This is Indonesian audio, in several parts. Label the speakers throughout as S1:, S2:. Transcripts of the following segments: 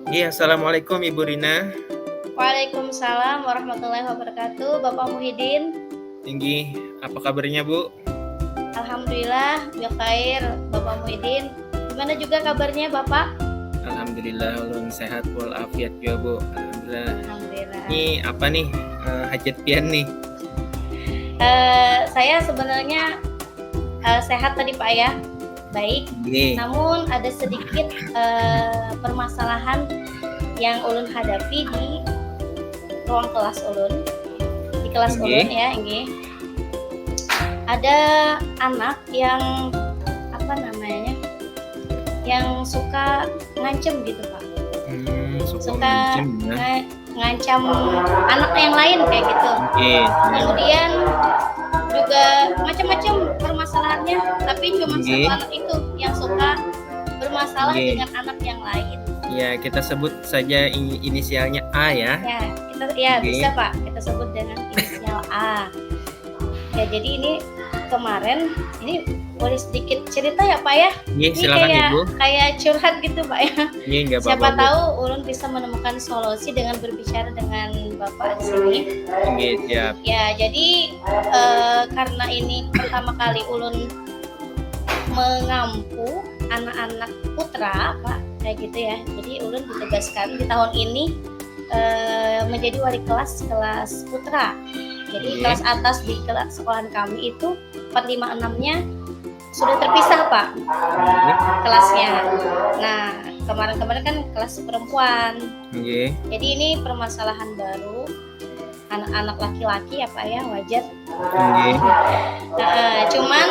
S1: Iya, assalamualaikum Ibu Rina.
S2: Waalaikumsalam warahmatullahi wabarakatuh, Bapak Muhyiddin.
S1: Tinggi, apa kabarnya Bu?
S2: Alhamdulillah, bikhair, Bapak Muhyiddin. Gimana juga kabarnya Bapak?
S1: Alhamdulillah, ulun sehat walafiat juga Bu. Alhamdulillah.
S2: Alhamdulillah.
S1: Ini apa nih hajat pian nih?
S2: Saya sebenarnya sehat tadi Pak ya, baik. Namun ada sedikit permasalahan yang ulun hadapi di ruang kelas ulun, di kelas ulun ya, ini. Ada anak yang apa namanya, yang suka ngancem gitu Pak. Suka ngancam anak yang lain kayak gitu. Kemudian juga macam-macam permasalahannya, tapi cuma satu anak itu yang suka bermasalah dengan anak yang lain.
S1: Ya, kita sebut saja inisialnya A ya.
S2: Ya, bisa Pak, kita sebut dengan inisial A. Ya, jadi ini kemarin, ini boleh sedikit cerita ya Pak ya?
S1: Iya, silakan Ibu.
S2: Kayak curhat gitu Pak ya.
S1: Iya, nggak apa-apa.
S2: Siapa tahu ulun bisa menemukan solusi dengan berbicara dengan Bapak di sini.
S1: Iya, siap.
S2: Ya, jadi karena ini pertama kali ulun mengampu anak-anak putra Pak, kayak gitu ya. Jadi ulun ditugaskan di tahun ini menjadi wali kelas putra. Jadi kelas atas di kelas sekolahan kami itu 4, 5, 6-nya sudah terpisah Pak kelasnya. Nah, kemarin-kemarin kan kelas perempuan. Jadi ini permasalahan baru, anak-anak laki-laki ya Pak ya, wajar. Cuman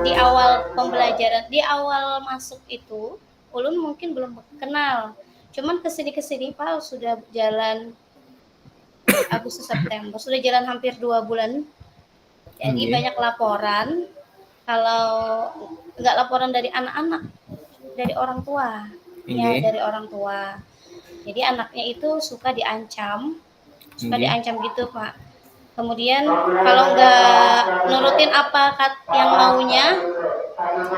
S2: di awal pembelajaran, di awal masuk itu ulun mungkin belum kenal. Cuman kesini Pak sudah jalan Agustus September, sudah jalan hampir 2 bulan. Jadi banyak laporan, kalau nggak laporan dari anak-anak, dari orang tua. Ya, dari orang tua. Jadi anaknya itu suka diancam gitu Pak. Kemudian kalau nggak nurutin apa yang maunya,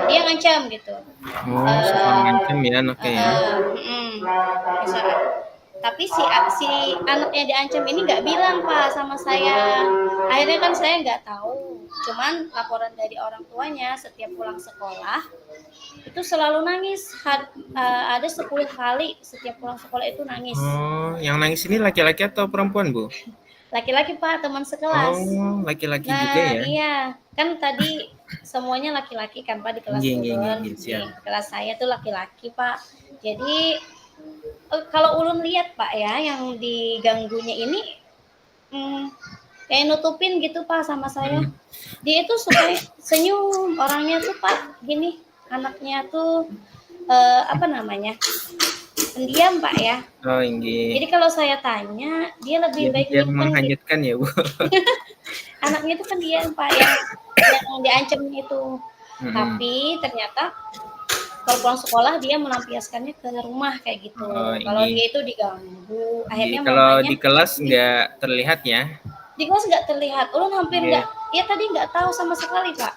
S2: dia ngancam gitu.
S1: Suka ngancam ya anaknya ya.
S2: Tapi si anaknya diancam ini nggak bilang Pak sama saya. Akhirnya kan saya nggak tahu. Cuman laporan dari orang tuanya setiap pulang sekolah itu selalu nangis. Ada 10 kali setiap pulang sekolah itu nangis.
S1: Oh, yang nangis ini laki-laki atau perempuan Bu?
S2: Laki-laki Pak, teman sekelas.
S1: Oh, laki-laki juga ya?
S2: Iya, kan tadi semuanya laki-laki kan Pak di kelas ulun. Di kelas saya tuh laki-laki Pak. Jadi kalau ulun lihat Pak ya, yang diganggunya ini kayak nutupin gitu Pak sama saya. Dia itu suka senyum, orangnya tuh Pak gini, anaknya tuh apa namanya, pendiam Pak ya.
S1: Oh, iya.
S2: Jadi kalau saya tanya, dia lebih baik
S1: nyimpen menghanyutkan ya Bu.
S2: Anaknya itu pendiam Pak yang diancam itu. Tapi ternyata kalau pulang sekolah dia melampiaskannya ke rumah kayak gitu. Kalau dia itu diganggu, akhirnya
S1: kalau di kelas nggak terlihat ya?
S2: Di kelas nggak terlihat. Ulun hampir nggak, ya tadi nggak tahu sama sekali Pak.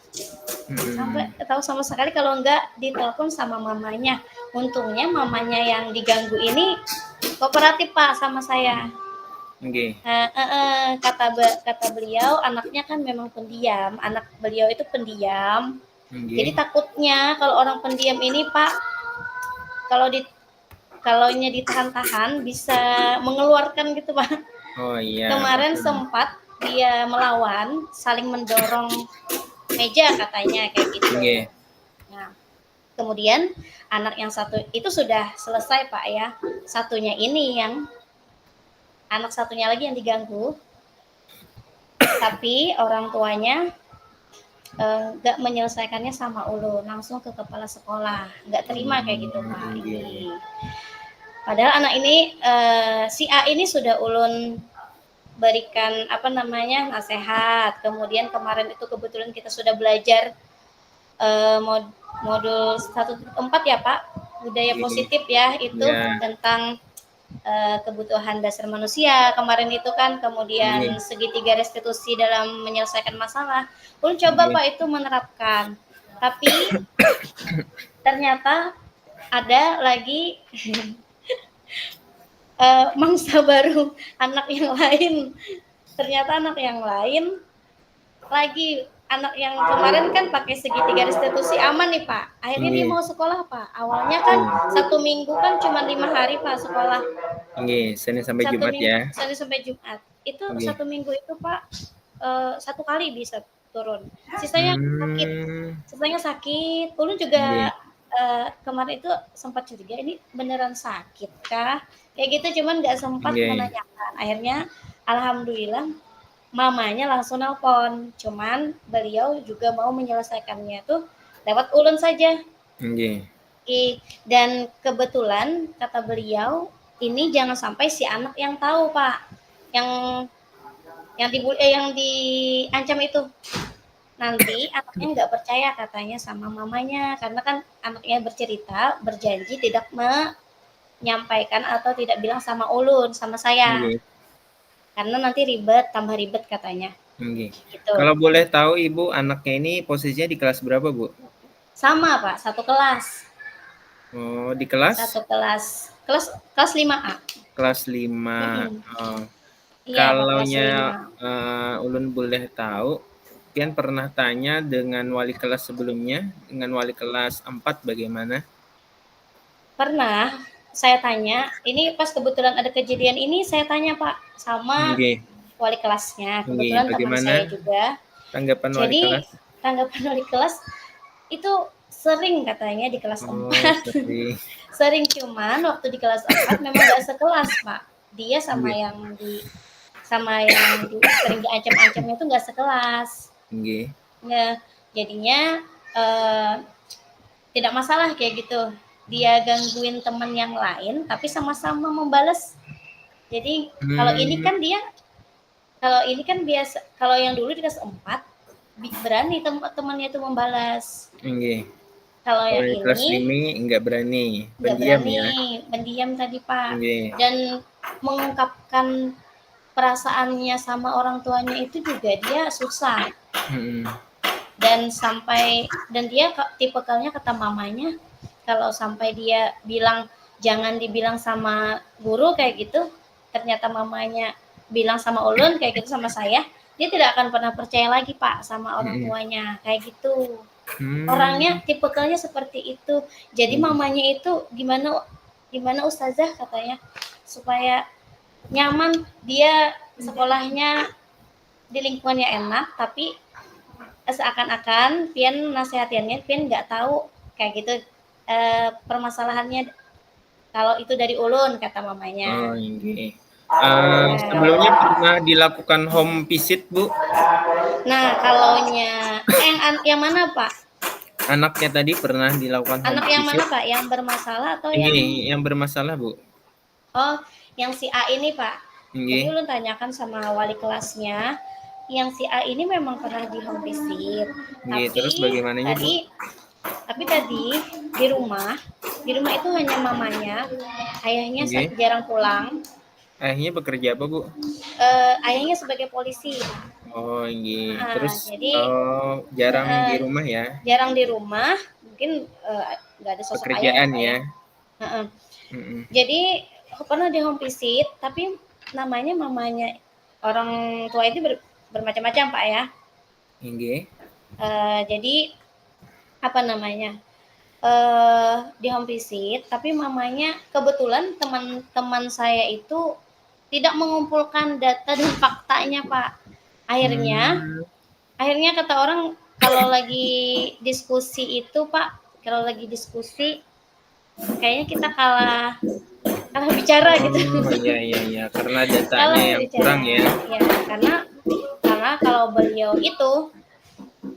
S2: Sampai tahu sama sekali kalau nggak ditelepon sama mamanya. Untungnya mamanya yang diganggu ini kooperatif Pak sama saya. Kata beliau, anaknya kan memang pendiam. Anak beliau itu pendiam. Jadi takutnya kalau orang pendiam ini Pak, kalaunya ditahan-tahan bisa mengeluarkan gitu Pak.
S1: Oh iya.
S2: Kemarin sempat dia melawan, saling mendorong meja katanya kayak gitu. Nah, kemudian anak yang satu itu sudah selesai Pak ya. Satunya ini yang anak satunya lagi yang diganggu. Tapi orang tuanya nggak menyelesaikannya sama ulun, langsung ke kepala sekolah, nggak terima kayak gitu Pak. Padahal anak ini si A ini sudah ulun berikan nasihat. Kemudian kemarin itu kebetulan kita sudah belajar modul 1.4 ya Pak, budaya positif ya, itu tentang kebutuhan dasar manusia kemarin itu kan. Kemudian segitiga restitusi dalam menyelesaikan masalah. Ulun coba Pak itu menerapkan, tapi ternyata ada lagi mangsa baru anak yang lain. Ternyata anak yang lain lagi anak yang kemarin kan pakai segitiga restitusi aman nih Pak. Akhirnya dia
S1: Nggih.
S2: mau sekolah Pak. Awalnya kan 1 minggu kan cuma 5 hari Pak sekolah.
S1: Nggih, Senin sampai
S2: Satu
S1: Jumat
S2: minggu,
S1: ya.
S2: Senin sampai Jumat. Itu
S1: Nggih.
S2: 1 minggu itu Pak 1 kali bisa turun. Sisanya sakit.
S1: Hmm.
S2: Sisanya sakit. Ulun juga
S1: Nggih.
S2: kemarin itu sempat curiga ini beneran sakit kah? Kayak gitu cuman nggak sempat
S1: Nggih.
S2: menanyakan. Akhirnya alhamdulillah mamanya langsung nelpon. Cuman beliau juga mau menyelesaikannya tuh lewat ulun saja.
S1: Nggih.
S2: Dan kebetulan kata beliau ini jangan sampai si anak yang tahu Pak, yang diancam itu. Nanti anaknya nggak percaya katanya sama mamanya, karena kan anaknya bercerita, berjanji tidak menyampaikan atau tidak bilang sama ulun, sama saya.
S1: Nggih.
S2: Karena nanti ribet, tambah ribet katanya.
S1: Nggih.
S2: Gitu.
S1: Kalau boleh tahu Ibu anaknya ini posisinya di kelas berapa, Bu?
S2: Sama Pak, satu kelas.
S1: Oh, di kelas?
S2: Satu kelas. Kelas 5A.
S1: Kelas 5. Oh.
S2: Iya, Pak, kelas
S1: Kalaunya
S2: 5.
S1: ulun boleh tahu, Pian pernah tanya dengan wali kelas sebelumnya, dengan wali kelas 4 bagaimana?
S2: Pernah saya tanya, ini pas kebetulan ada kejadian ini saya tanya Pak sama
S1: Nggih.
S2: wali kelasnya,
S1: Nggih,
S2: kebetulan teman
S1: bagaimana
S2: saya juga.
S1: tanggapan wali
S2: Jadi
S1: kelas?
S2: tanggapan wali kelas itu sering katanya di kelas
S1: Oh,
S2: 4.
S1: sering.
S2: Sering, cuman waktu di kelas 4 memang gak sekelas Pak. Dia sama
S1: Nggih.
S2: yang sering diancam-ancamnya itu gak sekelas.
S1: Nggih.
S2: Ya, jadinya tidak masalah kayak gitu. Dia gangguin teman yang lain tapi sama-sama membalas. Jadi kalau ini kan biasa, kalau yang dulu di kelas 4 berani teman-temannya itu membalas.
S1: Nggih.
S2: Kalau yang
S1: Kalau kelas
S2: ini
S1: 5 enggak berani,
S2: nggak
S1: pendiam
S2: berani,
S1: ya.
S2: pendiam tadi Pak.
S1: Nggih.
S2: Dan mengungkapkan perasaannya sama orang tuanya itu juga dia susah. Dan dia tipikalnya kata mamanya, kalau sampai dia bilang jangan dibilang sama guru kayak gitu, ternyata mamanya bilang sama ulun kayak gitu sama saya, dia tidak akan pernah percaya lagi Pak sama orang tuanya kayak gitu. Orangnya tipikalnya seperti itu. Jadi mamanya itu gimana ustazah katanya supaya nyaman, dia sekolahnya di lingkungannya enak, tapi seakan-akan Pian nasihatinnya Pian nggak tahu kayak gitu permasalahannya kalau itu dari ulun kata mamanya.
S1: Oh, nggih. Sebelumnya pernah dilakukan home visit, Bu?
S2: Nah, kalaunya yang mana Pak?
S1: Anaknya tadi pernah dilakukan home
S2: Anak yang
S1: visit?
S2: mana Pak? Yang bermasalah atau
S1: yang bermasalah, Bu?
S2: Oh, yang si A ini Pak.
S1: Nggih.
S2: Jadi ulun tanyakan sama wali kelasnya, yang si A ini memang pernah di home visit.
S1: Nggih, terus bagaimananya, Bu?
S2: Tapi tadi di rumah itu hanya mamanya, ayahnya jarang pulang.
S1: Ayahnya bekerja apa, Bu?
S2: Ayahnya sebagai polisi.
S1: Oh, nggih. Terus
S2: jadi
S1: jarang di rumah ya?
S2: Jarang di rumah, mungkin nggak ada sosok
S1: pekerjaan
S2: ayah ya. Jadi pernah di home visit, tapi namanya mamanya orang tua itu bermacam-macam Pak ya.
S1: Nggih.
S2: Jadi apa namanya? Di home visit, tapi mamanya kebetulan teman-teman saya itu tidak mengumpulkan data dan faktanya Pak. Akhirnya kata orang kalau lagi diskusi itu Pak, kalau lagi diskusi kayaknya kita kalah bicara gitu.
S1: Iya, karena datanya yang kurang ya.
S2: Ya, karena kalau beliau itu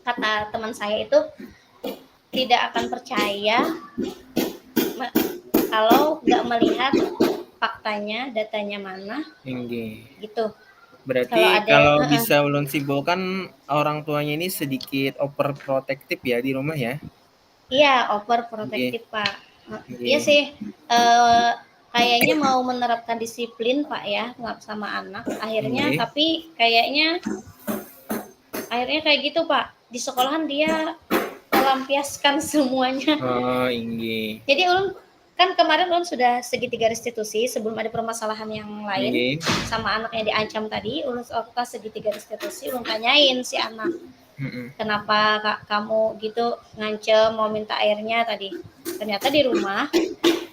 S2: kata teman saya itu tidak akan percaya kalau nggak melihat faktanya, datanya mana. Gitu.
S1: Berarti kalau bisa ulun simpulkan orang tuanya ini sedikit overprotective ya di rumah ya?
S2: Iya, overprotective Pak. Iya sih. Kayaknya mau menerapkan disiplin Pak ya sama anak. Tapi kayaknya kayak gitu Pak. Di sekolahan dia melampiaskan semuanya.
S1: Oh, inggih.
S2: Jadi ulun kan kemarin ulun sudah segitiga restitusi sebelum ada permasalahan yang lain sama anak yang diancam tadi. Ulun segitiga restitusi, ulun tanyain si anak, kenapa kamu gitu ngancem mau minta airnya tadi. Ternyata di rumah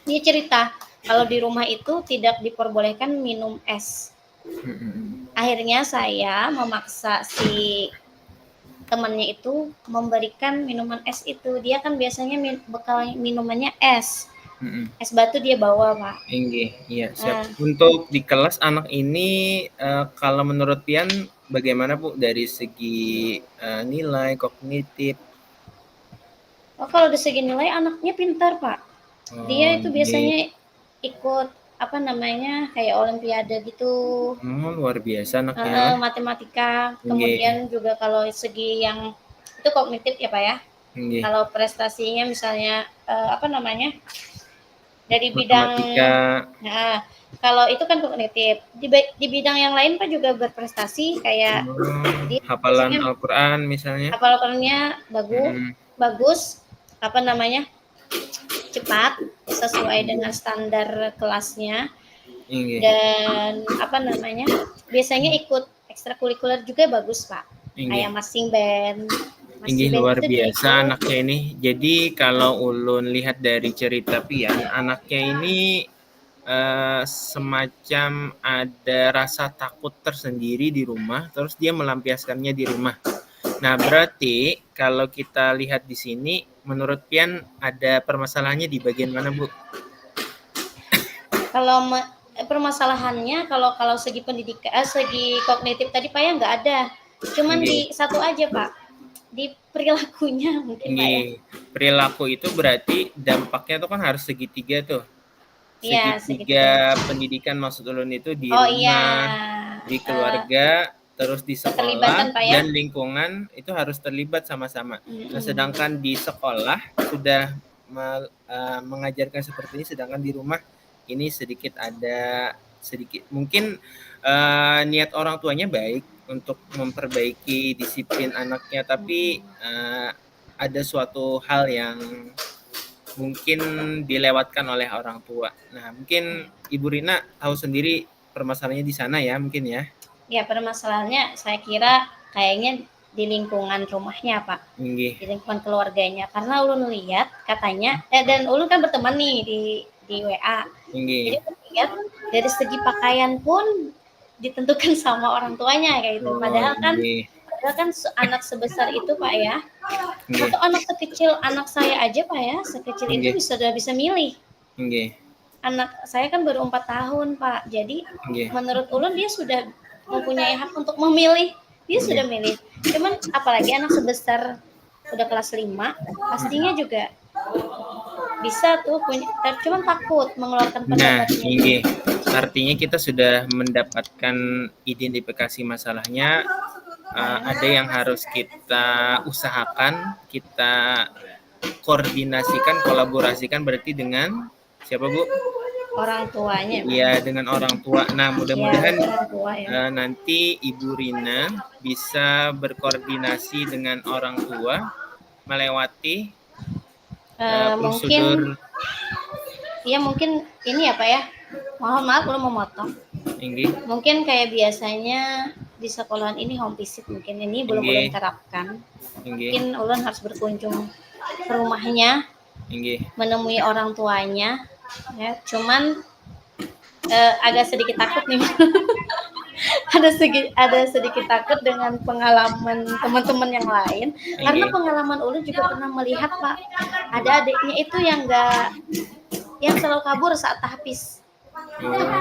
S2: dia cerita kalau di rumah itu tidak diperbolehkan minum es. Akhirnya saya memaksa si temannya itu memberikan minuman es itu. Dia kan biasanya bekal minumannya es. Es batu dia bawa, Pak.
S1: Iya, siap. Untuk di kelas anak ini kalau menurut Pian bagaimana Bu dari segi nilai kognitif?
S2: Oh, kalau dari segi nilai anaknya pintar, Pak. Dia itu biasanya ikut apa namanya kayak olimpiade gitu.
S1: Luar biasa anaknya.
S2: Matematika. Kemudian juga kalau segi yang itu kognitif ya Pak ya. Kalau prestasinya misalnya apa namanya dari bidang nah kalau itu kan kognitif di bidang yang lain Pak juga berprestasi kayak
S1: hafalan Al-Quran misalnya.
S2: Hafal Al-Qurannya bagus apa namanya cepat sesuai dengan standar kelasnya dan apa namanya biasanya ikut ekstrakurikuler juga bagus Pak kayak marching band.
S1: Ini luar biasa anaknya ini. Jadi kalau ulun lihat dari cerita Pian, anaknya ini semacam ada rasa takut tersendiri di rumah, terus dia melampiaskannya di rumah. Nah, berarti kalau kita lihat di sini, menurut Pian ada permasalahannya di bagian mana, Bu?
S2: Kalau permasalahannya kalau segi pendidikan, segi kognitif tadi Pak ya nggak ada, cuman di satu aja Pak, di perilakunya mungkin Pak ya.
S1: Perilaku itu berarti dampaknya tuh kan harus segitiga tuh. Segitiga pendidikan maksud ulun itu di rumah, di keluarga, terus di sekolah dan lingkungan itu harus terlibat sama-sama. Nah, sedangkan di sekolah sudah mengajarkan seperti ini, sedangkan di rumah ini sedikit mungkin niat orang tuanya baik untuk memperbaiki disiplin anaknya, tapi ada suatu hal yang mungkin dilewatkan oleh orang tua. Nah, mungkin Ibu Rina tahu sendiri permasalahannya di sana ya, mungkin ya.
S2: Ya, permasalahannya saya kira kayaknya di lingkungan rumahnya, Pak. Di lingkungan keluarganya. Karena ulun lihat katanya, dan ulun kan berteman nih di WA. Jadi lihat dari segi pakaian pun ditentukan sama orang tuanya kayak gitu. Padahal kan anak sebesar itu Pak ya, atau anak sekecil anak saya aja Pak ya, sekecil itu sudah bisa milih. Anak saya kan baru 4 tahun Pak, jadi menurut ulun dia sudah mempunyai hak untuk memilih, dia sudah milih. Cuman apalagi anak sebesar udah kelas 5, pastinya juga bisa tuh punya, cuman takut mengeluarkan pendapatnya.
S1: Artinya kita sudah mendapatkan identifikasi masalahnya. Ada yang harus kita usahakan, kita koordinasikan, kolaborasikan berarti dengan siapa Bu?
S2: Orang tuanya.
S1: Iya, dengan orang tua. Nah, mudah-mudahan nanti Ibu Rina bisa berkoordinasi dengan orang tua melewati prosedur.
S2: Mungkin ini ya Pak ya. Mohon maaf kalau memotong. Mungkin kayak biasanya di sekolahan ini home visit mungkin ini belum terapkan. Mungkin ulun harus berkunjung ke rumahnya, menemui orang tuanya. Ya, cuman agak sedikit takut nih. ada sedikit takut dengan pengalaman teman-teman yang lain. Karena pengalaman ulun juga pernah melihat Pak, ada adiknya itu yang selalu kabur saat tahfiz.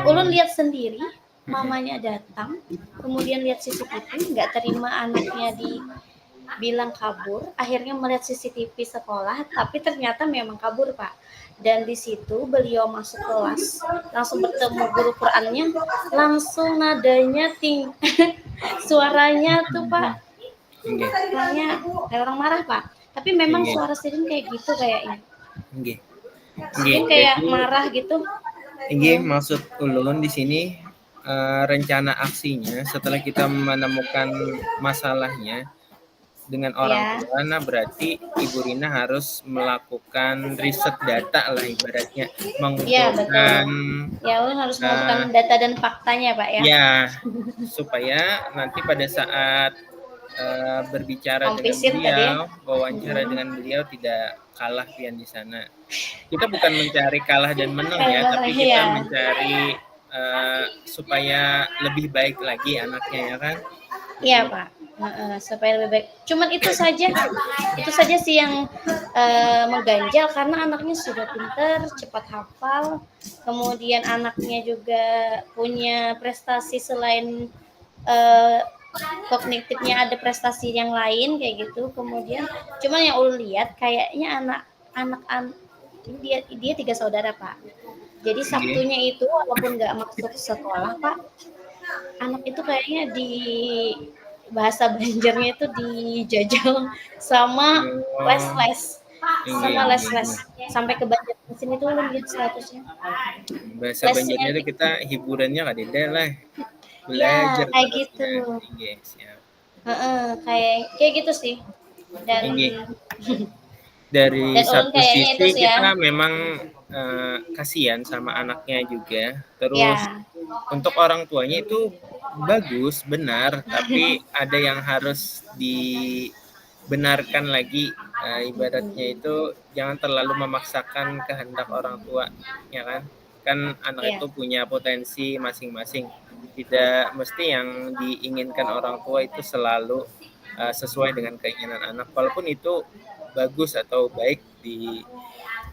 S2: Ulun lihat sendiri, mamanya datang, kemudian lihat CCTV, nggak terima anaknya dibilang kabur, akhirnya melihat CCTV sekolah, tapi ternyata memang kabur Pak. Dan di situ beliau masuk kelas, langsung bertemu guru Qurannya, langsung nadanya suaranya tuh Pak, kayak orang marah Pak. Tapi memang suara Sirin kayak gitu kayaknya. Sirin kayak marah gitu.
S1: Maksud ulun di sini rencana aksinya setelah kita menemukan masalahnya, dengan orang tua, nah berarti Ibu Rina harus melakukan riset data lah ibaratnya, mengumpulkan
S2: ulun harus mengumpulkan data dan faktanya Pak ya.
S1: Ya, supaya nanti pada saat berbicara dengan beliau, wawancara dengan beliau tidak kalah pian di sana. Kita bukan mencari kalah dan menang ya, tapi kita mencari supaya lebih baik lagi anaknya ya kan?
S2: Iya Pak, supaya lebih baik. Cuman itu saja sih yang mengganjal karena anaknya sudah pintar, cepat hafal, kemudian anaknya juga punya prestasi selain kognitifnya, ada prestasi yang lain kayak gitu. Kemudian cuman yang ulun lihat kayaknya anak dia 3 saudara Pak. Jadi Sabtunya itu walaupun nggak masuk sekolah Pak, anak itu kayaknya di bahasa Banjarnya itu dijajal sama les-les sampai ke Banjarmasin itu ulun lihat statusnya.
S1: Bahasa Banjarnya itu kita hiburannya kadeda lah. Belajar
S2: kayak gitu. Kayak gitu sih. Dan
S1: dari satu sisi kita memang kasihan sama anaknya juga. Terus untuk orang tuanya itu bagus, benar, tapi ada yang harus dibenarkan lagi. Ibaratnya itu jangan terlalu memaksakan kehendak orang tua, ya kan? Kan anak itu punya potensi masing-masing. Tidak mesti yang diinginkan orang tua itu selalu sesuai dengan keinginan anak, walaupun itu bagus atau baik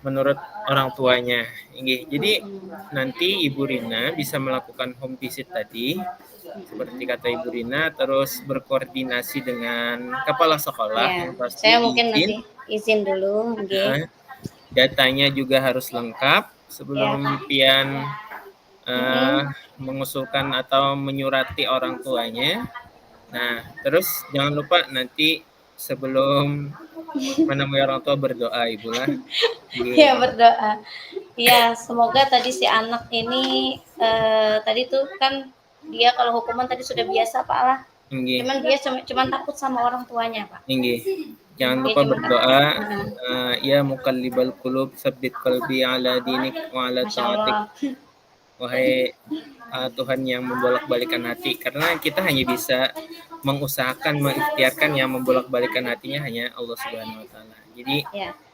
S1: menurut orang tuanya. Jadi nanti Ibu Rina bisa melakukan home visit tadi seperti kata Ibu Rina, terus berkoordinasi dengan kepala sekolah yang pasti.
S2: Saya mungkin nanti izin dulu.
S1: Datanya juga harus lengkap sebelum pian mengusulkan atau menyurati orang tuanya. Nah, terus jangan lupa nanti sebelum menemui orang tua berdoa Ibu lah.
S2: Iya, berdoa. Iya, semoga tadi si anak ini tadi tuh kan dia kalau hukuman tadi sudah biasa Pak lah. Cuman dia cuma takut sama orang tuanya Pak.
S1: Jangan lupa berdoa. Ya muqallibal qulub, tsabbit qalbi ala dinik wa ala ta'atik. Wahai Tuhan yang membolak-balikan hati, karena kita hanya bisa mengusahakan, mengikhtiarkan, yang membolak-balikan hatinya hanya Allah Subhanahu wa taala. Jadi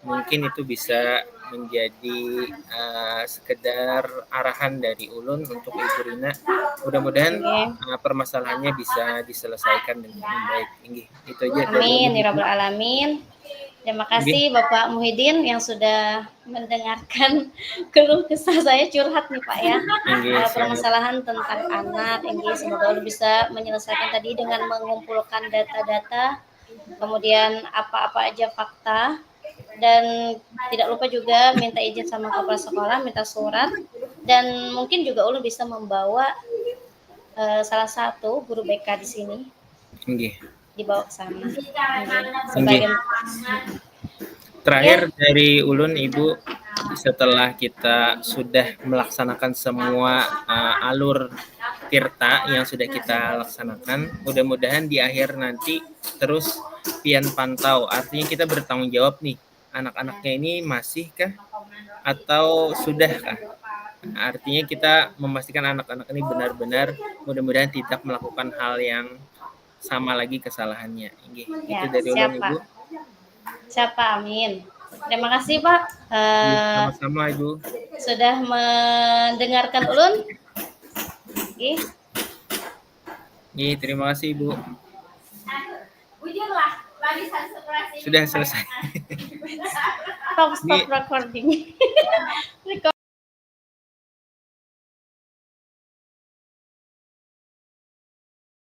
S1: mungkin itu bisa menjadi sekedar arahan dari ulun untuk Ibu Rina. Mudah-mudahan permasalahannya bisa diselesaikan dengan baik. Itu aja.
S2: Amin ya rabbal alamin. Terima kasih Bapak Muhyiddin yang sudah mendengarkan keluh kesah saya curhat nih Pak ya. Permasalahan tentang anak. Semoga Allah bisa menyelesaikan tadi dengan mengumpulkan data-data, kemudian apa-apa aja fakta, dan tidak lupa juga minta izin sama kepala sekolah, minta surat, dan mungkin juga ulun bisa membawa salah satu guru BK di sini. Dibawa ke sana.
S1: Terakhir dari ulun Ibu, setelah kita sudah melaksanakan semua alur tirta yang sudah kita laksanakan, mudah-mudahan di akhir nanti terus pian pantau, artinya kita bertanggung jawab nih, anak-anaknya ini masihkah atau sudahkah? Artinya kita memastikan anak-anak ini benar-benar mudah-mudahan tidak melakukan hal yang sama lagi kesalahannya. Itu dari ulun Ibu.
S2: Siapa? Amin. Terima kasih Pak.
S1: Sama-sama Ibu.
S2: Sudah mendengarkan ulun.
S1: Terima kasih Ibu. Sudah selesai.
S2: Stop recording.